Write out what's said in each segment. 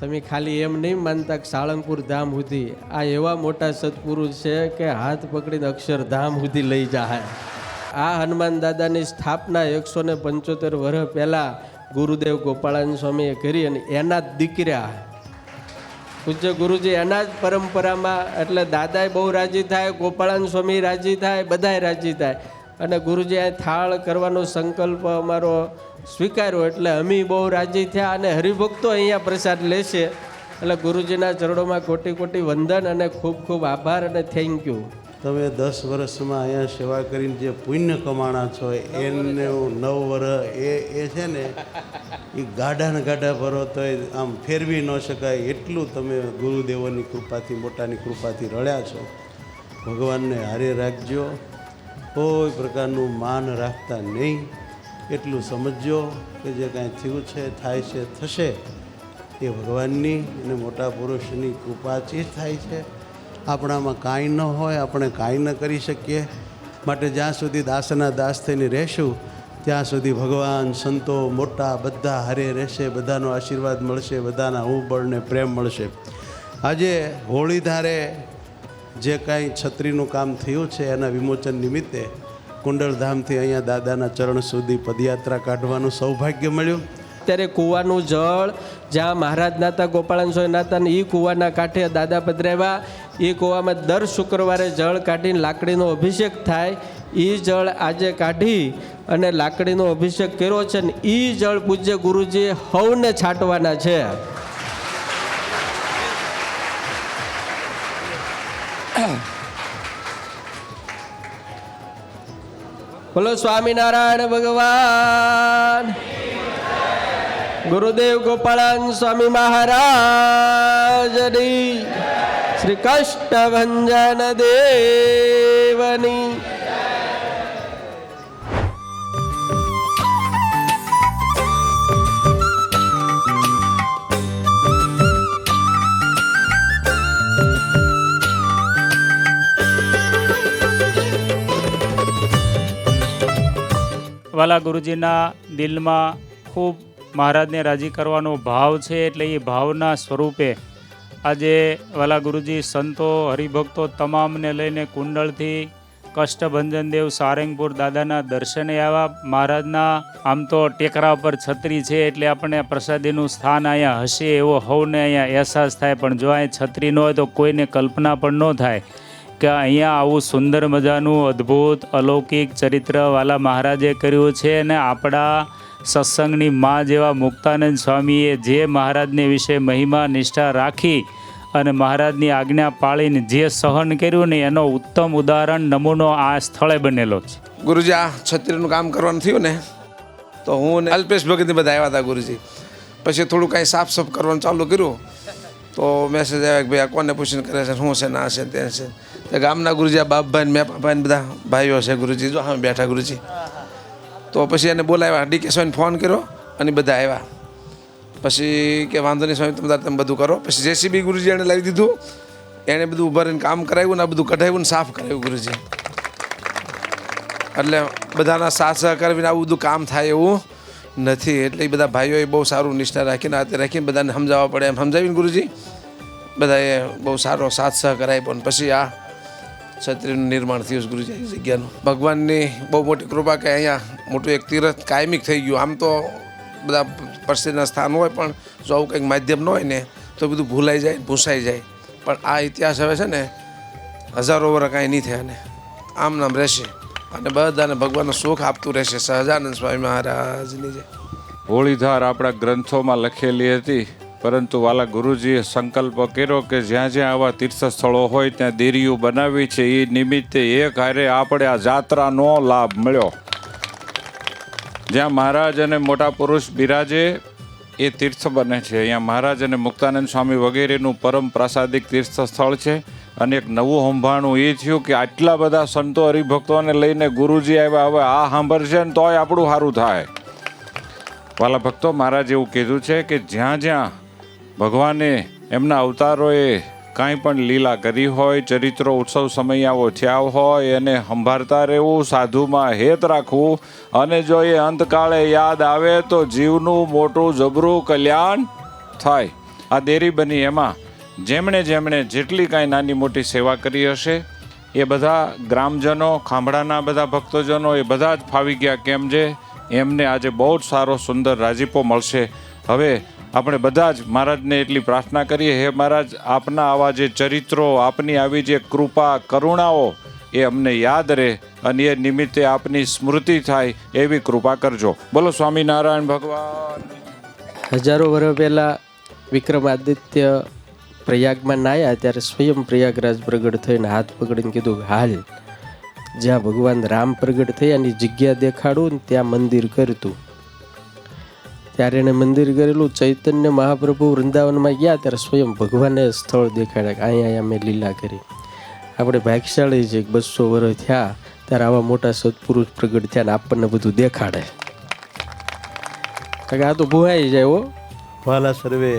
તમે ખાલી એમ નહીં માનતા કે સાળંગપુર ધામ સુધી આ એવા મોટા સત્પુરુષ છે કે હાથ પકડીને અક્ષરધામ સુધી લઈ જાય. આ હનુમાન દાદાની સ્થાપના 175 વર્ષ પહેલાં ગુરુદેવ ગોપાળાનંદ સ્વામીએ કરી અને એના જ દીકરા પૂજ્ય ગુરુજી એના જ પરંપરામાં, એટલે દાદાએ બહુ રાજી થાય, ગોપાળાનંદ સ્વામી રાજી થાય, બધાય રાજી થાય. અને ગુરુજી આ થાળ કરવાનો સંકલ્પ અમારો સ્વીકાર્યો એટલે અમે બહુ રાજી થયા અને હરિભક્તો અહીંયા પ્રસાદ લેશે. એટલે ગુરુજીના ચરણોમાં કોટી કોટી વંદન અને ખૂબ ખૂબ આભાર અને થેન્ક યુ. તમે 10 વર્ષમાં અહીંયા સેવા કરીને જે પુણ્ય કમાણા છો એને 9 વર્ષ એ છે ને એ ગાઢા ભરો તો આમ ફેરવી ન શકાય એટલું તમે ગુરુદેવોની કૃપાથી, મોટાની કૃપાથી રળ્યા છો. ભગવાનને હારે રાખજો, કોઈ પ્રકારનું માન રાખતા નહીં. એટલું સમજજો કે જે કાંઈ થયું છે, થાય છે, થશે એ ભગવાનની અને મોટા પુરુષની કૃપાથી જ થાય છે. આપણામાં કાંઈ ન હોય, આપણે કાંઈ ન કરી શકીએ. માટે જ્યાં સુધી દાસના દાસ થઈને રહેશું ત્યાં સુધી ભગવાન, સંતો, મોટા બધા હારે રહેશે, બધાનો આશીર્વાદ મળશે, બધાના બળ ને પ્રેમ મળશે. આજે હોળી ધારે જે કાંઈ છત્રીનું કામ થયું છે એના વિમોચન નિમિત્તે કુંડલધામથી અહીંયા દાદાના ચરણ સુધી પદયાત્રા કાઢવાનું સૌભાગ્ય મળ્યું. ત્યારે કૂવાનું જળ જ્યાં મહારાજ નાતા, ગોપાળાનંદ સ્વામી નાતા ને એ કૂવાના કાંઠે દાદા પધરાવ્યા. એ કૂવામાં દર શુક્રવારે જળ કાઢીને લાકડીનો અભિષેક થાય. એ જળ આજે કાઢી અને લાકડીનો અભિષેક કર્યો છે ને એ જળ પૂજ્ય ગુરુજીએ હવને છાંટવાના છે. બોલો સ્વામિનારાયણ ભગવાન, ગુરુદેવ ગોપાળાનંદ સ્વામી મહારાજની, શ્રી કષ્ટભંજન દેવની. વાલા ગુરુજીના દિલમાં ખૂબ મહારાજને રાજી કરવાનો ભાવ છે, એટલે એ ભાવના સ્વરૂપે આજે વાલા ગુરુજી સંતો, હરિભક્તો તમામને લઈને કુંડળથી કષ્ટભંજન દેવ સારંગપુર દાદાના દર્શને આવ્યા. મહારાજના આમ તો ટેકરા પર છત્રી છે એટલે આપણને પ્રસાદીનું સ્થાન અહીંયા હશે એવો હવને અહીંયા અહેસાસ થાય. પણ જો અહીં છત્રી ન હોય તો કોઈને કલ્પના પણ ન થાય કે અહીંયા આવું સુંદર મજાનું અદ્ભુત અલૌકિક ચરિત્ર વાલા મહારાજે કર્યું છે. અને આપણા સત્સંગની મા જેવા મુક્તાનંદ સ્વામીએ જે મહારાજને વિશે મહિમા નિષ્ઠા રાખી અને મહારાજની આજ્ઞા પાળીને જે સહન કર્યું ને એનો ઉત્તમ ઉદાહરણ નમૂનો આ સ્થળે બનેલો છે. ગુરુજી આ છત્રીનું કામ કરવાનું થયું ને તો હું ને અલ્પેશ ભગતની બધા આવ્યા હતા ગુરુજી. પછી થોડું કાંઈ સાફ સાફ કરવાનું ચાલુ કર્યું તો મેસેજ આવ્યા કે ભાઈ આ કોને પૂછીને કરે છે, શું છે, ના છે, તે છે. તે ગામના ગુરુજી આ બાપભાઈ મેં પાપાને બધા ભાઈઓ છે ગુરુજી, જો હા બેઠા ગુરુજી. તો પછી એને બોલાવ્યા, ડીકે સ્વામીને ફોન કર્યો અને બધા આવ્યા. પછી કે વાંધો નહીં સ્વામી તમે બધું કરો. પછી જેસીબી ગુરુજી એણે લાવી દીધું, એણે બધું ઉભા રહીને કામ કરાવ્યું ને આ બધું કઢાવ્યું ને સાફ કરાવ્યું ગુરુજી. એટલે બધાના સાથ સહકાર વિના આવું બધું કામ થાય એવું નથી. એટલે એ બધા ભાઈઓએ બહુ સારું નિષ્ઠા રાખીને હાથે રાખીને બધાને સમજાવવા પડે એમ સમજાવીને ગુરુજી બધાએ બહુ સારો સાથ સહકાર આપ્યો. ને પછી આ છત્રીનું નિર્માણ થયું છે ગુરુજી એ જગ્યાનું. ભગવાનની બહુ મોટી કૃપા કે અહીંયા મોટું એક તીર્થ કાયમિક થઈ ગયું. આમ તો બધા પ્રસિદ્ધના સ્થાન હોય પણ જો આવું કંઈક માધ્યમ ન હોય ને તો બધું ભૂલાઈ જાય, ભૂસાઈ જાય. પણ આ ઇતિહાસ હવે છે ને હજારો વર્ષ કાંઈ નહીં થયા ને આમ નામ રહેશે અને બધાને ભગવાનનું સુખ આપતું રહેશે. સહજાનંદ સ્વામી મહારાજની જય. હોળીધાર આપણા ગ્રંથોમાં લખેલી હતી, પરંતુ વાલા ગુરુજીએ સંકલ્પ કર્યો કે જ્યાં જ્યાં આવા તીર્થ સ્થળો હોય ત્યાં દેરીયું બનાવી છે. એ નિમિત્તે એક હારે આપણે આ જાત્રાનો લાભ મળ્યો. જ્યાં મહારાજ અને મોટા પુરુષ બિરાજે એ તીર્થ બને છે. અહીંયા મહારાજ અને મુક્તાનંદ સ્વામી વગેરેનું પરમ પ્રાસાદિક તીર્થ સ્થળ છે. અને એક નવું સંભાળનું એ થયું કે આટલા બધા સંતો હરિભક્તોને લઈને ગુરુજી આવ્યા, હવે આ સાંભળશે ને તોય આપણું સારું થાય. વાલા ભક્તો, મહારાજ એવું કીધું છે કે જ્યાં જ્યાં ભગવાને એમના અવતારોએ કાંઈ પણ લીલા કરી હોય, ચરિત્રો ઉત્સવ સમયાઓ થયા હોય એને સંભાળતા રહેવું, સાધુમાં હેત રાખવું. અને જો એ અંતકાળે યાદ આવે તો જીવનું મોટું જબરું કલ્યાણ થાય. આ દેરી બની એમાં જેમણે જેટલી કાંઈ નાની મોટી સેવા કરી હશે એ બધા ગ્રામજનો, ખાંભડાના બધા ભક્તજનો એ બધા જ ફાવી ગયા કેમ છે એમને આજે બહુ જ સારો સુંદર રાજીપો મળશે. હવે આપણે બધા જ મહારાજને એટલી પ્રાર્થના કરીએ, હે મહારાજ, આપના આવા જે ચરિત્રો, આપની આવી જે કૃપા કરુણાઓ એ અમને યાદ રહે અને એ નિમિત્તે આપની સ્મૃતિ થાય એવી કૃપા કરજો. બોલો સ્વામિનારાયણ ભગવાન. હજારો વર્ષ પહેલાં વિક્રમાદિત્ય પ્રયાગમાં નાહ્યા ત્યારે સ્વયં પ્રયાગરાજ પ્રગટ થઈને હાથ પકડીને કીધું, હાલ જ્યાં ભગવાન રામ પ્રગટ થયાની જગ્યા દેખાડું ને ત્યાં મંદિર કરતું. ત્યારે એણે મંદિર કરેલું. ચૈતન્ય મહાપ્રભુ વૃંદાવનમાં ગયા ત્યારે સ્વયં ભગવાને સ્થળ દેખાડ્યા કે અહીંયા મેં લીલા કરી. આપણે ભાગ્યશાળી છે કે 200 વર્ષ થયા ત્યારે આવા મોટા સત્પુરુષ પ્રગટ થયા ને આપણને બધું દેખાડે. કારણ કે આ તો ભૂહાઈ જાય હો. વાલા સર્વે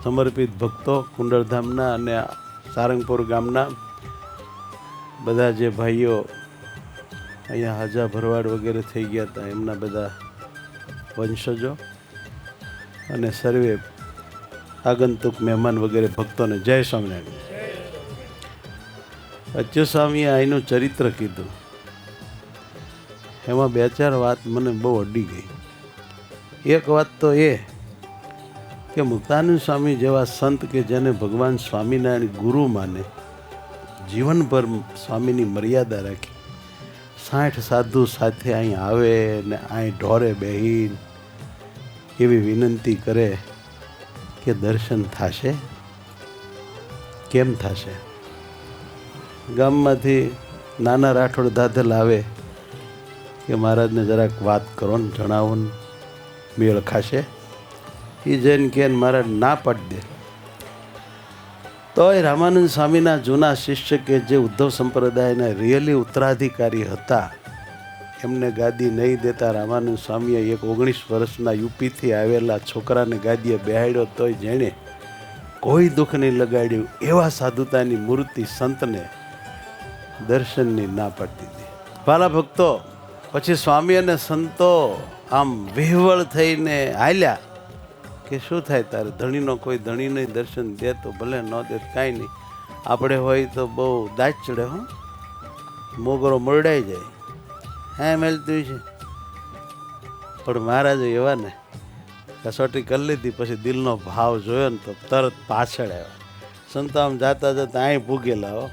સમર્પિત ભક્તો, કુંડળધામના અને સારંગપુર ગામના બધા જે ભાઈઓ અહીંયા હાજા ભરવાડ વગેરે થઈ ગયા હતા, એમના બધા વંશજો અને સર્વે આગંતુક મહેમાન વગેરે ભક્તોને જય સ્વામિનારાયણ. અચ્યુ સ્વામીએ અહીંનું ચરિત્ર કીધું, એમાં 2-4 વાત મને બહુ અડી ગઈ. એક વાત તો એ કે મુક્તાનંદ સ્વામી જેવા સંત કે જેને ભગવાન સ્વામિનારાયણ ગુરુ માને, જીવનભર સ્વામીની મર્યાદા રાખી, 60 સાધુ સાથે અહીં આવે ને અહીં ઢોરે બેહીને એવી વિનંતી કરે કે દર્શન થશે, કેમ થશે? ગામમાંથી નાના રાઠોડ દાદલ આવે કે મહારાજને જરાક વાત કરો ને જણાવો ને મેળ ખાશે. એ જઈને કે મહારાજ ના પાડી દે. તોય રામાનંદ સ્વામીના જૂના શિષ્ય કે જે ઉદ્ધવ સંપ્રદાયના રિયલી ઉત્તરાધિકારી હતા, એમને ગાદી નહીં દેતા રામાનંદ સ્વામીએ એક 19 વર્ષના યુપીથી આવેલા છોકરાને ગાદીએ બેહાડ્યો, તોય જેણે કોઈ દુઃખ નહીં લગાડ્યું એવા સાધુતાની મૂર્તિ સંતને દર્શનની ના પાડી દીધી. ભાલા ભક્તો, પછી સ્વામી અને સંતો આમ વિહવળ થઈને હાલ્યા કે શું થાય તારે, ધણીનો કોઈ ધણીને દર્શન દે તો ભલે, ન દે કાંઈ નહીં, આપણે હોય તો બહુ દાજ ચડે, હો મોગરો મરડાઈ જાય, હા મેલતું છે. પણ મહારાજે એવા ને કસોટી કરી લીધી, પછી દિલનો ભાવ જોયો ને તો તરત પાછળ આવ્યા. સંતો આમ જાતા જતા અહીં ભૂગેલા હો,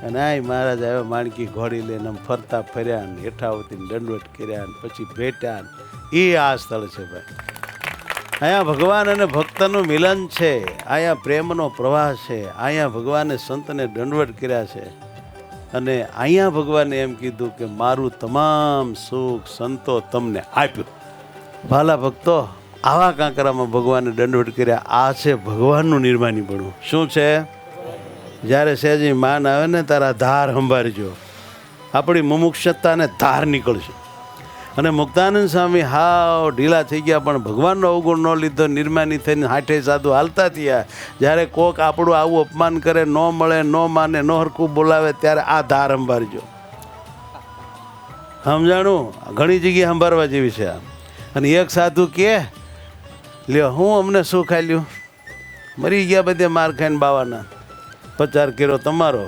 અને અહીં મહારાજ આવ્યા માણકી ઘોડી લઈને આમ ફરતા ફર્યા ને હેઠાવતીને દંડવટ કર્યા ને પછી ભેટ્યા ને. એ આ સ્થળ છે ભાઈ. અહીંયા ભગવાન અને ભક્તનું મિલન છે, અહીંયા પ્રેમનો પ્રવાહ છે, અહીંયા ભગવાને સંતને દંડવટ કર્યા છે અને અહીંયા ભગવાને એમ કીધું કે મારું તમામ સુખ સંતો તમને આપ્યું. ભાલા ભક્તો, આવા કાંકરામાં ભગવાને દંડવટ કર્યા. આ છે ભગવાનનું નિર્માનીપણું. શું છે? જ્યારે સહેજી માન આવે ને તારા ધાર સંભાળજો, આપણી મુમુક્ષતાને ધાર નીકળશે. અને મુક્તાનંદ સ્વામી હાવ ઢીલા થઈ ગયા, પણ ભગવાનનો અવગુણ ન લીધો, નિર્માની થઈને 60 સાધુ હાલતા થયા. જ્યારે કોક આપણું આવું અપમાન કરે, ન મળે, ન માને, ન હરખું બોલાવે, ત્યારે આ ધાર સંભાળજો. સમજાણું? ઘણી જગ્યાએ સંભાળવા જેવી છે આ. અને એક સાધુ કે લ્યો હું અમને શું ખાઈ લ્યું, મરી ગયા બધે માર ખાઈને બાવાના, 50 કિલો તમારો,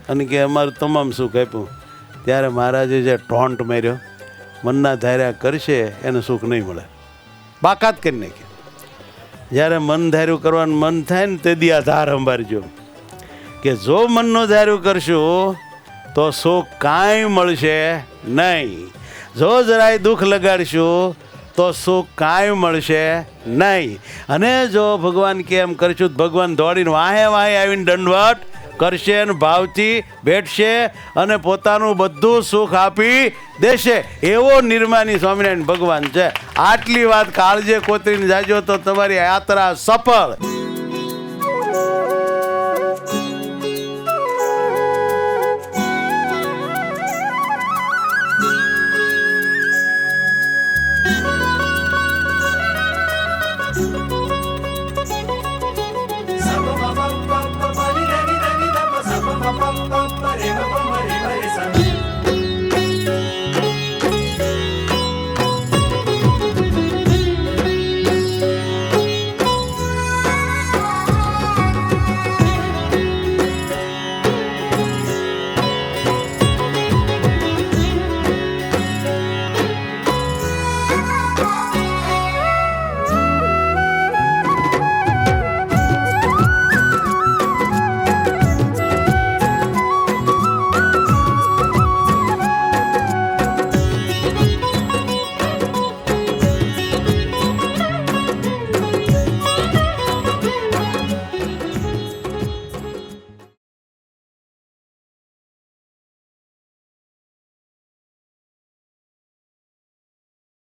અને કે અમારું તમામ સુખ આપ્યું. ત્યારે મહારાજે જે ટોન્ટ માર્યો, મનના ધાર્યા કરશે એને સુખ નહીં મળે, બાકાત કરી નાખે. જ્યારે મન ધાર્યું કરવાનું મન થાય ને તે દી આ ધાર સંભાળજો કે જો મનનું ધાર્યું કરશું તો સુખ કાંઈ મળશે નહીં, જો જરાય દુઃખ લગાડશું તો સુખ કાંઈ મળશે નહીં. અને જો ભગવાન કેમ કરશું, ભગવાન દોડીને વાહે વાહે આવીને દંડવટ કરશે અને ભાવથી બેઠશે અને પોતાનું બધું સુખ આપી દેશે. એવો નિર્માની સ્વામિનારાયણ ભગવાન છે. આટલી વાત કાળજે કોતરીને જાજો તો તમારી યાત્રા સફળ.